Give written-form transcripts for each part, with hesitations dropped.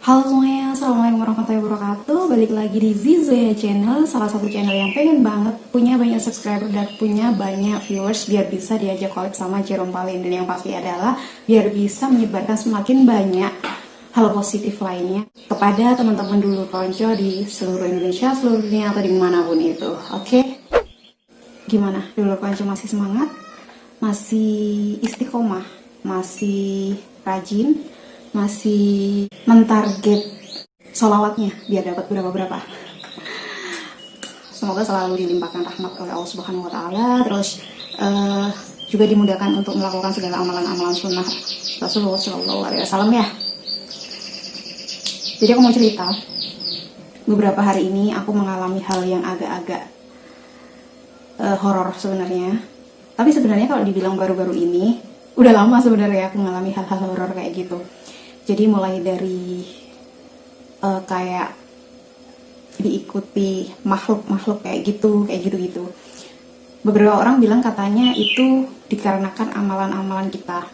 Halo semuanya, Assalamualaikum warahmatullahi wabarakatuh. Balik lagi di Zizoya Channel, salah satu channel yang pengen banget punya banyak subscriber dan punya banyak viewers biar bisa diajak collab sama Jerome Pauline. Dan yang pasti adalah biar bisa menyebarkan semakin banyak hal positif lainnya kepada teman-teman dulu konco di seluruh Indonesia, seluruh dunia atau dimanapun itu. Oke? Gimana? Dulu konco masih semangat? Masih istiqomah? Masih rajin? Masih mentarget sholawatnya biar dapat berapa-berapa. Semoga selalu dilimpahkan rahmat oleh Allah Subhanahu wa taala, terus juga dimudahkan untuk melakukan segala amalan-amalan sunnah Rasulullah Shallallahu alaihi wasallam ya. Jadi aku mau cerita, beberapa hari ini aku mengalami hal yang agak-agak horor sebenarnya. Tapi sebenarnya kalau dibilang baru-baru ini, udah lama sebenarnya aku mengalami hal-hal horor kayak gitu. Jadi mulai dari kayak diikuti makhluk-makhluk kayak gitu. Beberapa orang bilang katanya itu dikarenakan amalan-amalan kita.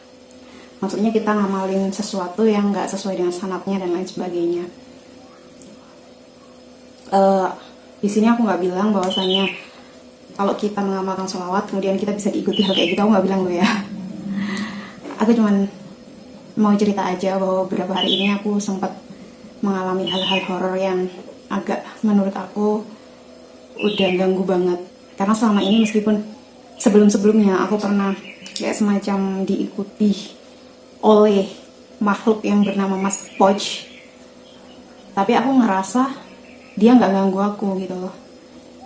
Maksudnya kita ngamalin sesuatu yang nggak sesuai dengan sanatnya dan lain sebagainya. Di sini aku nggak bilang bahwasanya kalau kita mengamalkan sholawat kemudian kita bisa diikuti hal kayak gitu, aku nggak bilang loh ya. Aku cuman mau cerita aja bahwa beberapa hari ini aku sempat mengalami hal-hal horor yang agak menurut aku udah ganggu banget. Karena selama ini meskipun sebelum-sebelumnya aku pernah kayak semacam diikuti oleh makhluk yang bernama Mas Poch, tapi aku ngerasa dia nggak ganggu aku gitu loh.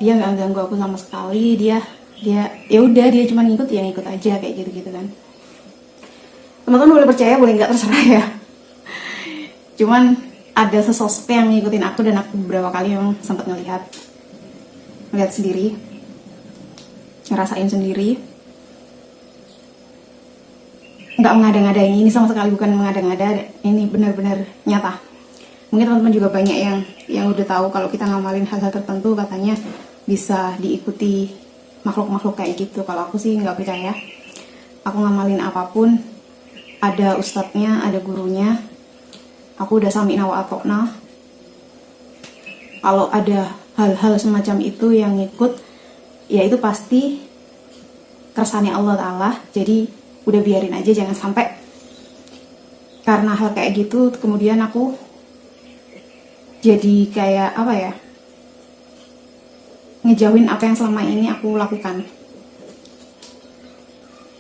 Dia nggak ganggu aku sama sekali. Dia ya udah, dia cuma ngikut aja kayak gitu kan. Teman-teman boleh percaya boleh nggak, terserah ya. Cuman ada sesosok yang ngikutin aku dan aku beberapa kali memang sempat ngelihat sendiri, ngerasain sendiri. Nggak mengada-ngada, ini sama sekali bukan mengada-ngada, ini benar-benar nyata. Mungkin teman-teman juga banyak yang udah tahu kalau kita ngamalin hal-hal tertentu katanya bisa diikuti makhluk-makhluk kayak gitu. Kalau aku sih nggak percaya. Aku ngamalin apapun ada ustadznya, ada gurunya. Aku udah sami'na wa atokna. Kalau ada hal-hal semacam itu yang ngikut, ya itu pasti kersane Allah Ta'ala. Jadi udah biarin aja, jangan sampai karena hal kayak gitu kemudian aku jadi kayak apa ya, ngejauhin apa yang selama ini aku lakukan.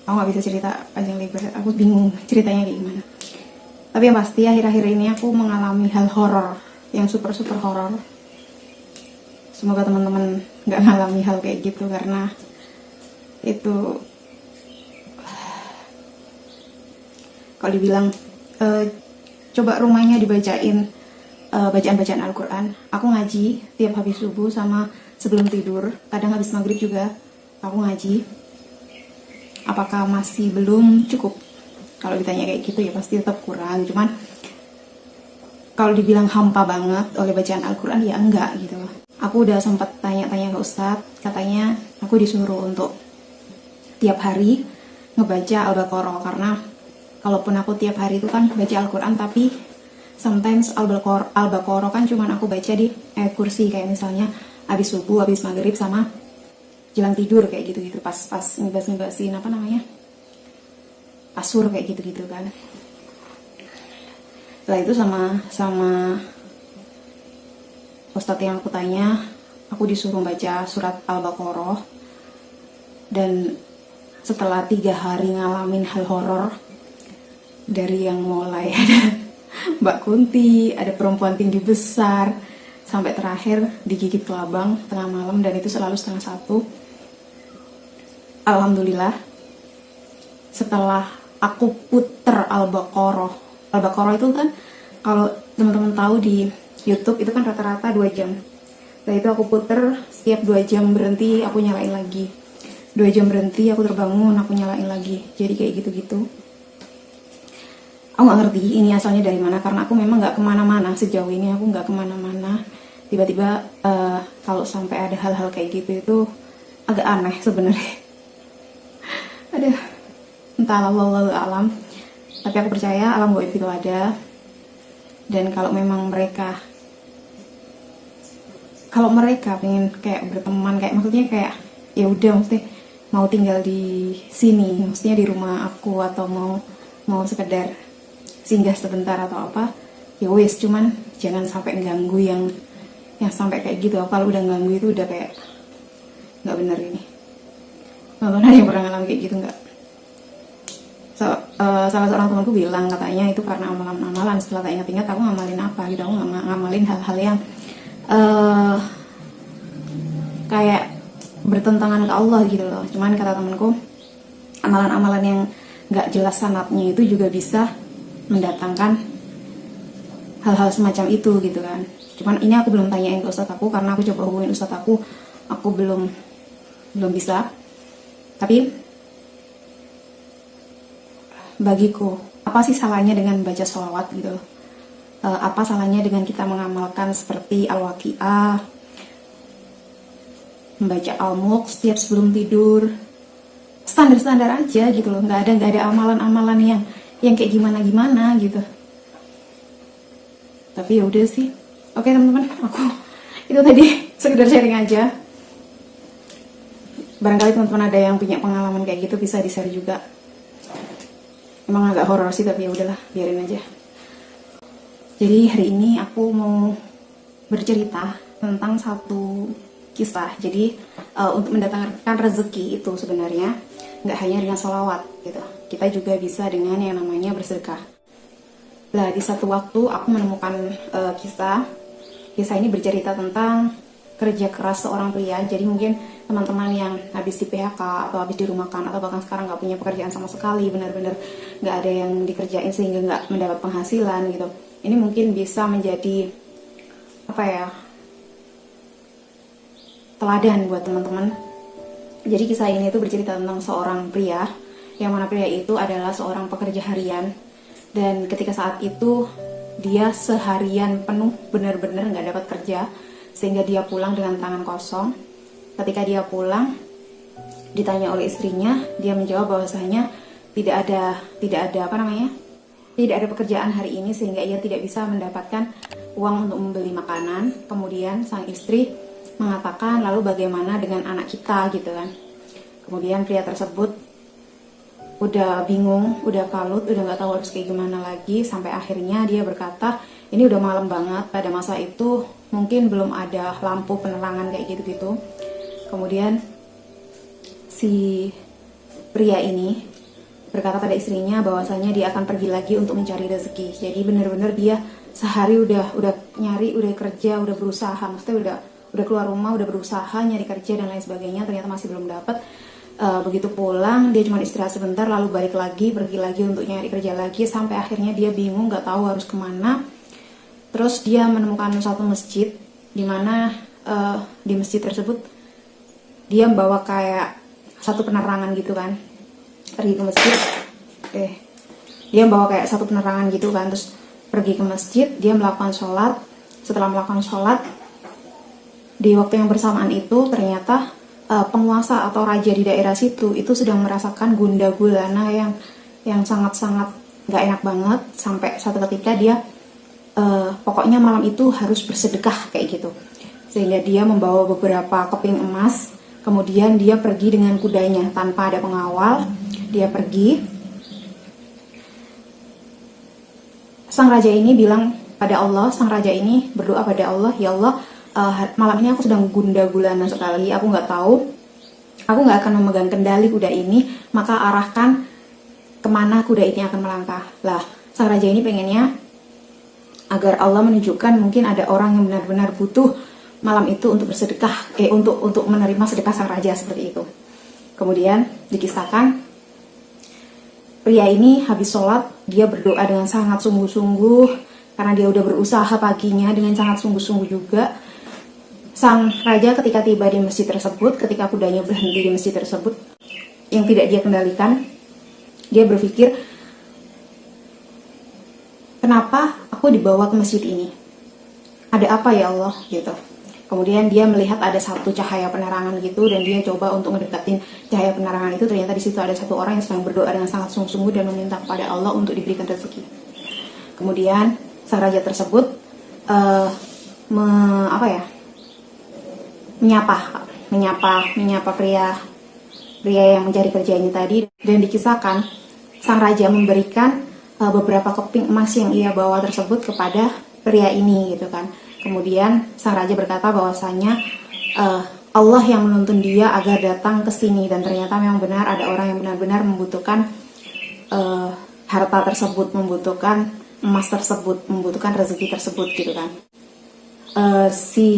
Aku gak bisa cerita panjang lebar, aku bingung ceritanya kayak gimana. Tapi yang pasti akhir-akhir ini aku mengalami hal horor, yang super horor. Semoga teman-teman gak ngalami hal kayak gitu, karena itu kalau dibilang coba rumahnya dibacain bacaan-bacaan Al-Quran. Aku ngaji tiap habis subuh sama sebelum tidur, kadang habis maghrib juga aku ngaji. Apakah masih belum cukup? Kalau ditanya kayak gitu ya pasti tetap kurang. Cuman kalau dibilang hampa banget oleh bacaan Al-Quran ya enggak gitu. Aku udah sempat tanya-tanya ke Ustadz, katanya aku disuruh untuk tiap hari ngebaca Al-Baqarah. Karena kalaupun aku tiap hari itu kan baca Al-Quran, tapi sometimes Al-Baqarah kan cuman aku baca di kursi, kayak misalnya habis subuh, habis maghrib, sama jelang tidur kayak gitu-gitu, pas ngebas-ngebasin apa namanya, kasur kayak gitu-gitu kan. Setelah itu sama ustadz yang aku tanya, aku disuruh baca surat Al-Baqarah. Dan setelah 3 hari ngalamin hal horor, dari yang mulai ada Mbak Kunti, ada perempuan tinggi besar, sampai terakhir digigit kelabang tengah malam, dan itu selalu 12:30. Alhamdulillah, setelah aku puter Al-Baqarah itu kan, kalau teman-teman tahu di YouTube itu kan rata-rata 2 jam. Setelah itu aku puter, setiap 2 jam berhenti aku nyalain lagi, 2 jam berhenti aku terbangun aku nyalain lagi. Jadi kayak gitu-gitu. Aku nggak ngerti ini asalnya dari mana, karena aku memang nggak kemana-mana sejauh ini. Aku nggak kemana-mana. Tiba-tiba kalau sampai ada hal-hal kayak gitu itu agak aneh sebenarnya. Aduh, entah, wallahu alam. Tapi aku percaya alam gaib itu ada. Dan kalau memang kalau mereka pengen kayak berteman, kayak maksudnya kayak ya udah, maksudnya mau tinggal di sini, maksudnya di rumah aku, atau mau sekedar singgah sebentar atau apa, ya wes, cuman jangan sampai ganggu yang sampai kayak gitu. Kalau udah ganggu itu udah kayak nggak bener ini. Nonton ada yang pernah ngalamin kayak gitu nggak? Salah seorang temanku bilang katanya itu karena amalan-amalan. Setelah tak ingat-ingat, aku ngamalin apa gitu, aku ngamalin hal-hal yang kayak bertentangan ke Allah gitu loh. Cuman kata temanku, amalan-amalan yang nggak jelas sanadnya itu juga bisa mendatangkan hal-hal semacam itu gitu kan. Cuman ini aku belum tanyain ke ustadz aku, karena aku coba hubungin ustadz aku belum bisa. Tapi bagiku, apa sih salahnya dengan baca sholawat gitu loh? Apa salahnya dengan kita mengamalkan seperti Al-Waqi'ah, membaca Al-Mulk setiap sebelum tidur, standar-standar aja gitu loh. Nggak ada amalan-amalan yang kayak gimana gitu. Tapi ya udah sih. Oke teman-teman, aku itu tadi sekedar sharing aja. Barangkali teman-teman ada yang punya pengalaman kayak gitu, bisa di-share juga. Emang agak horor sih, tapi ya udahlah, biarin aja. Jadi hari ini aku mau bercerita tentang satu kisah. Jadi untuk mendatangkan rezeki itu sebenarnya nggak hanya dengan sholawat gitu. Kita juga bisa dengan yang namanya bersedekah. Nah, di satu waktu aku menemukan kisah ini bercerita tentang kerja keras seorang pria. Jadi mungkin teman-teman yang habis di PHK atau habis dirumahkan, atau bahkan sekarang nggak punya pekerjaan sama sekali, benar-benar nggak ada yang dikerjain sehingga nggak mendapat penghasilan gitu. Ini mungkin bisa menjadi teladan buat teman-teman. Jadi kisah ini itu bercerita tentang seorang pria, yang mana pria itu adalah seorang pekerja harian, dan ketika saat itu dia seharian penuh benar-benar nggak dapat kerja, sehingga dia pulang dengan tangan kosong. Ketika dia pulang, ditanya oleh istrinya, dia menjawab bahwasanya tidak ada pekerjaan hari ini, sehingga ia tidak bisa mendapatkan uang untuk membeli makanan. Kemudian sang istri mengatakan, lalu bagaimana dengan anak kita gitu kan. Kemudian pria tersebut udah bingung, udah kalut, udah nggak tahu harus kayak gimana lagi, sampai akhirnya dia berkata, ini udah malam banget. Pada masa itu mungkin belum ada lampu penerangan kayak gitu-gitu. Kemudian si pria ini berkata pada istrinya bahwasanya dia akan pergi lagi untuk mencari rezeki. Jadi benar-benar dia sehari udah nyari, udah kerja, udah berusaha, maksudnya udah keluar rumah, udah berusaha nyari kerja dan lain sebagainya, ternyata masih belum dapat. Begitu pulang, dia cuma istirahat sebentar, lalu balik lagi, pergi lagi untuk nyari kerja lagi, sampai akhirnya dia bingung, nggak tahu harus kemana. Terus dia menemukan satu masjid, dimana di masjid tersebut dia membawa kayak satu penerangan gitu kan. Pergi ke masjid, dia membawa kayak satu penerangan gitu kan, terus pergi ke masjid, dia melakukan sholat. Setelah melakukan sholat, di waktu yang bersamaan itu ternyata penguasa atau raja di daerah situ itu sedang merasakan gundah gulana yang sangat-sangat nggak enak banget, sampai suatu ketika dia pokoknya malam itu harus bersedekah kayak gitu, sehingga dia membawa beberapa keping emas. Kemudian dia pergi dengan kudanya tanpa ada pengawal. Dia pergi. Sang raja ini bilang pada Allah, sang raja ini berdoa pada Allah, ya Allah, malam ini aku sedang gundah gulana sekali, aku nggak tahu, aku nggak akan memegang kendali kuda ini, maka arahkan kemana kuda ini akan melangkah. Lah, sang raja ini pengennya agar Allah menunjukkan mungkin ada orang yang benar-benar butuh malam itu untuk bersedekah, untuk menerima sedekah sang raja, seperti itu. Kemudian dikisahkan pria ini habis sholat, dia berdoa dengan sangat sungguh-sungguh, karena dia udah berusaha paginya dengan sangat sungguh-sungguh juga. Sang raja ketika tiba di masjid tersebut, ketika kudanya berhenti di masjid tersebut yang tidak dia kendalikan, dia berpikir, kenapa aku dibawa ke masjid ini? Ada apa ya Allah gitu. Kemudian dia melihat ada satu cahaya penerangan gitu, dan dia coba untuk mendekatin cahaya penerangan itu. Ternyata di situ ada satu orang yang sedang berdoa dengan sangat sungguh-sungguh dan meminta kepada Allah untuk diberikan rezeki. Kemudian sang raja tersebut menyapa pria yang mencari kerja ini tadi, dan dikisahkan sang raja memberikan beberapa keping emas yang ia bawa tersebut kepada pria ini gitu kan. Kemudian sang raja berkata bahwasanya Allah yang menuntun dia agar datang ke sini, dan ternyata memang benar ada orang yang benar-benar membutuhkan harta tersebut, membutuhkan emas tersebut, membutuhkan rezeki tersebut gitu kan. Si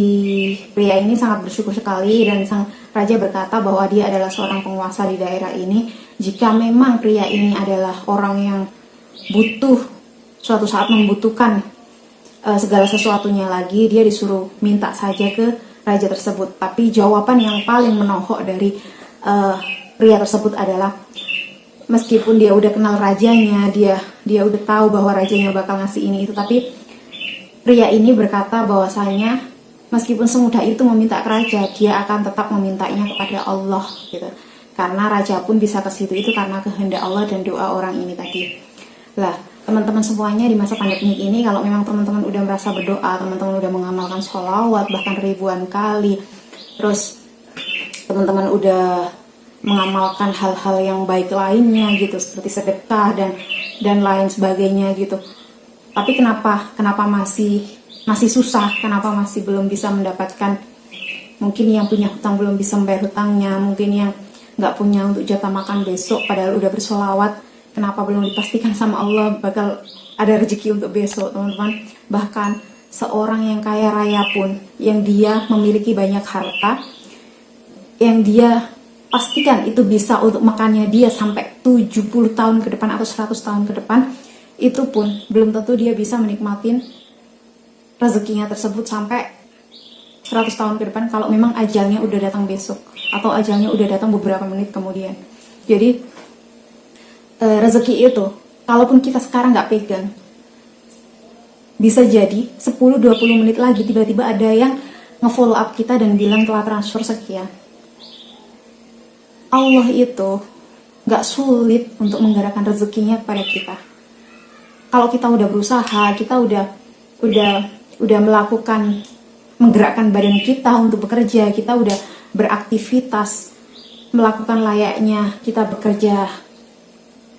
pria ini sangat bersyukur sekali, dan sang raja berkata bahwa dia adalah seorang penguasa di daerah ini. Jika memang pria ini adalah orang yang suatu saat membutuhkan segala sesuatunya lagi, dia disuruh minta saja ke raja tersebut. Tapi jawaban yang paling menohok dari pria tersebut adalah, meskipun dia udah kenal rajanya, dia udah tahu bahwa rajanya bakal ngasih ini itu, tapi pria ini berkata bahwasanya meskipun semudah itu meminta ke raja, dia akan tetap memintanya kepada Allah gitu. Karena raja pun bisa ke situ itu karena kehendak Allah dan doa orang ini tadi. Lah, teman-teman semuanya, di masa pandemi ini, kalau memang teman-teman udah merasa berdoa, teman-teman udah mengamalkan sholawat bahkan ribuan kali, terus teman-teman udah mengamalkan hal-hal yang baik lainnya gitu, seperti sedekah dan lain sebagainya gitu, tapi kenapa masih susah, kenapa masih belum bisa mendapatkan, mungkin yang punya hutang belum bisa membayar hutangnya, mungkin yang nggak punya untuk jatah makan besok padahal udah bersolawat, kenapa belum dipastikan sama Allah bakal ada rezeki untuk besok, teman-teman. Bahkan seorang yang kaya raya pun, yang dia memiliki banyak harta, yang dia pastikan itu bisa untuk makannya dia sampai 70 tahun ke depan atau 100 tahun ke depan, itu pun belum tentu dia bisa menikmatin rezekinya tersebut sampai 100 tahun ke depan kalau memang ajalnya udah datang besok atau ajalnya udah datang beberapa menit kemudian. Jadi rezeki itu, kalaupun kita sekarang nggak pegang, bisa jadi 10-20 menit lagi tiba-tiba ada yang nge-follow up kita dan bilang telah transfer sekian. Allah itu nggak sulit untuk menggerakkan rezekinya kepada kita. Kalau kita udah berusaha, kita udah menggerakkan badan kita untuk bekerja, kita udah beraktivitas, melakukan layaknya kita bekerja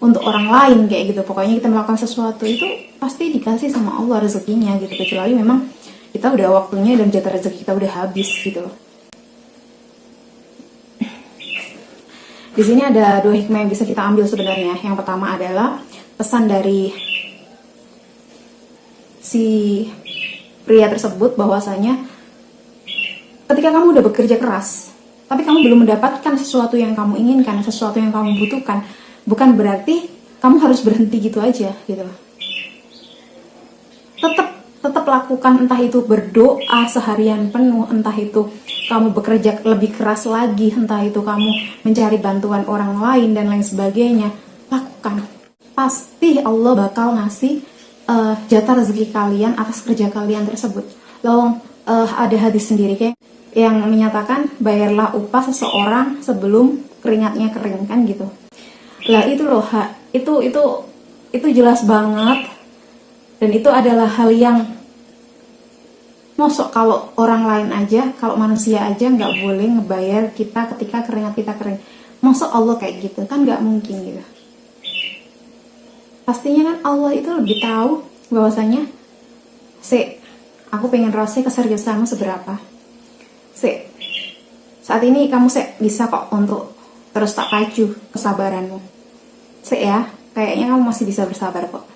untuk orang lain kayak gitu. Pokoknya kita melakukan sesuatu itu pasti dikasih sama Allah rezekinya gitu, kecuali memang kita udah waktunya dan jatah rezeki kita udah habis gitu. Di sini ada 2 hikmah yang bisa kita ambil sebenarnya. Yang pertama adalah pesan dari si pria tersebut bahwasanya ketika kamu udah bekerja keras tapi kamu belum mendapatkan sesuatu yang kamu inginkan, sesuatu yang kamu butuhkan, bukan berarti kamu harus berhenti gitu aja gitu. Tetap lakukan, entah itu berdoa seharian penuh, entah itu kamu bekerja lebih keras lagi, entah itu kamu mencari bantuan orang lain dan lain sebagainya. Lakukan, pasti Allah bakal ngasih jatah rezeki kalian atas kerja kalian tersebut. Lalu ada hadis sendiri kayak yang menyatakan bayarlah upah seseorang sebelum keringatnya kering kan gitu. Lah itu loh, itu jelas banget, dan itu adalah hal yang mosok kalau orang lain aja, kalau manusia aja nggak boleh ngebayar kita ketika keringat kita kering. Mosok Allah kayak gitu kan, nggak mungkin gitu. Pastinya kan Allah itu lebih tahu bahwasanya aku pengen rasa keseriusanmu seberapa. Saat ini kamu bisa kok untuk terus tak pacu kesabaranmu. Ya, kayaknya kamu masih bisa bersabar kok.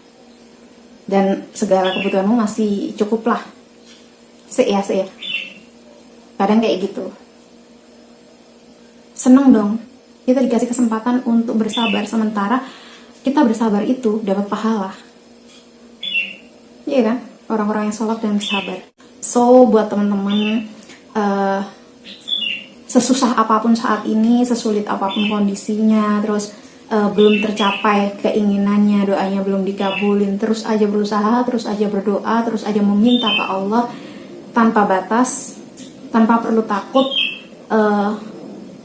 Dan segala kebutuhanmu masih cukup lah. Ya. Kadang kayak gitu. Seneng dong. Kita dikasih kesempatan untuk bersabar, sementara kita bersabar itu dapat pahala. Iya kan? Orang-orang yang sholat dan bersabar. So, buat teman-teman, sesusah apapun saat ini, sesulit apapun kondisinya, terus belum tercapai keinginannya, doanya belum dikabulin, terus aja berusaha, terus aja berdoa, terus aja meminta ke Allah tanpa batas, tanpa perlu takut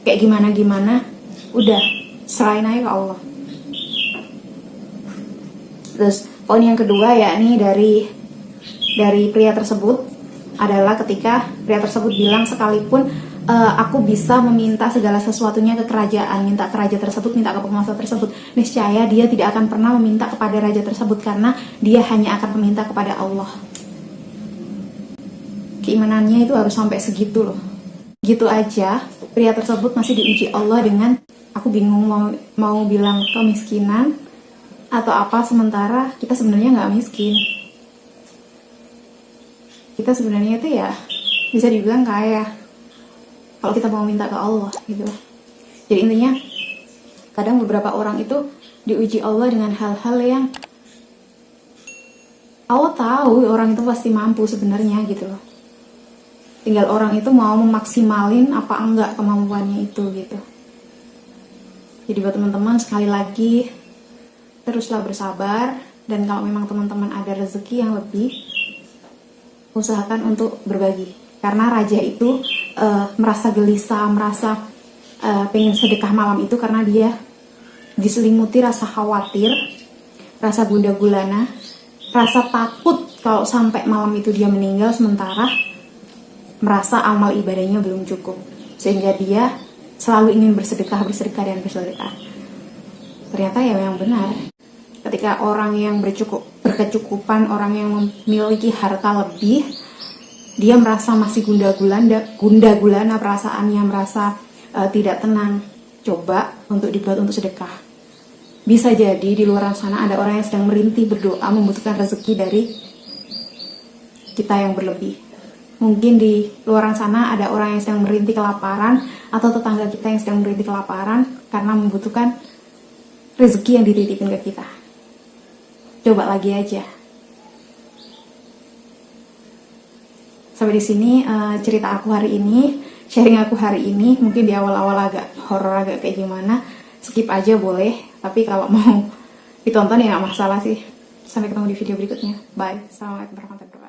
kayak gimana-gimana, udah serahin aja ke Allah. Terus poin yang kedua yakni dari dari pria tersebut adalah ketika pria tersebut bilang, sekalipun aku bisa meminta segala sesuatunya ke kerajaan, minta ke raja tersebut, minta ke penguasa tersebut, niscaya dia tidak akan pernah meminta kepada raja tersebut karena dia hanya akan meminta kepada Allah. Keimanannya itu harus sampai segitu loh. Gitu aja pria tersebut masih diuji Allah dengan, aku bingung mau bilang kemiskinan atau apa, sementara kita sebenarnya nggak miskin. Kita sebenarnya itu ya bisa dibilang kaya kalau kita mau minta ke Allah gitu. Jadi intinya kadang beberapa orang itu diuji Allah dengan hal-hal yang Allah tahu orang itu pasti mampu sebenarnya gitu loh. Tinggal orang itu mau memaksimalin apa enggak kemampuannya itu gitu. Jadi buat teman-teman, sekali lagi teruslah bersabar, dan kalau memang teman-teman ada rezeki yang lebih, usahakan untuk berbagi. Karena raja itu merasa gelisah, merasa pengen sedekah malam itu karena dia diselimuti rasa khawatir, rasa gundah gulana, rasa takut kalau sampai malam itu dia meninggal, sementara merasa amal ibadahnya belum cukup, sehingga dia selalu ingin bersedekah dan bersedekah. Ternyata ya memang benar, ketika orang yang berkecukupan, orang yang memiliki harta lebih, dia merasa masih gundah gulana perasaannya, merasa tidak tenang. Coba untuk dibuat untuk sedekah. Bisa jadi di luar sana ada orang yang sedang merintih berdoa membutuhkan rezeki dari kita yang berlebih. Mungkin di luar sana ada orang yang sedang merintih kelaparan, atau tetangga kita yang sedang merintih kelaparan karena membutuhkan rezeki yang dititipin ke kita. Coba lagi aja. Sampai di sini cerita aku hari ini, sharing aku hari ini. Mungkin di awal-awal agak horor, agak kayak gimana, skip aja boleh. Tapi kalau mau ditonton ya nggak masalah sih. Sampai ketemu di video berikutnya. Bye. Assalamualaikum warahmatullahi wabarakatuh.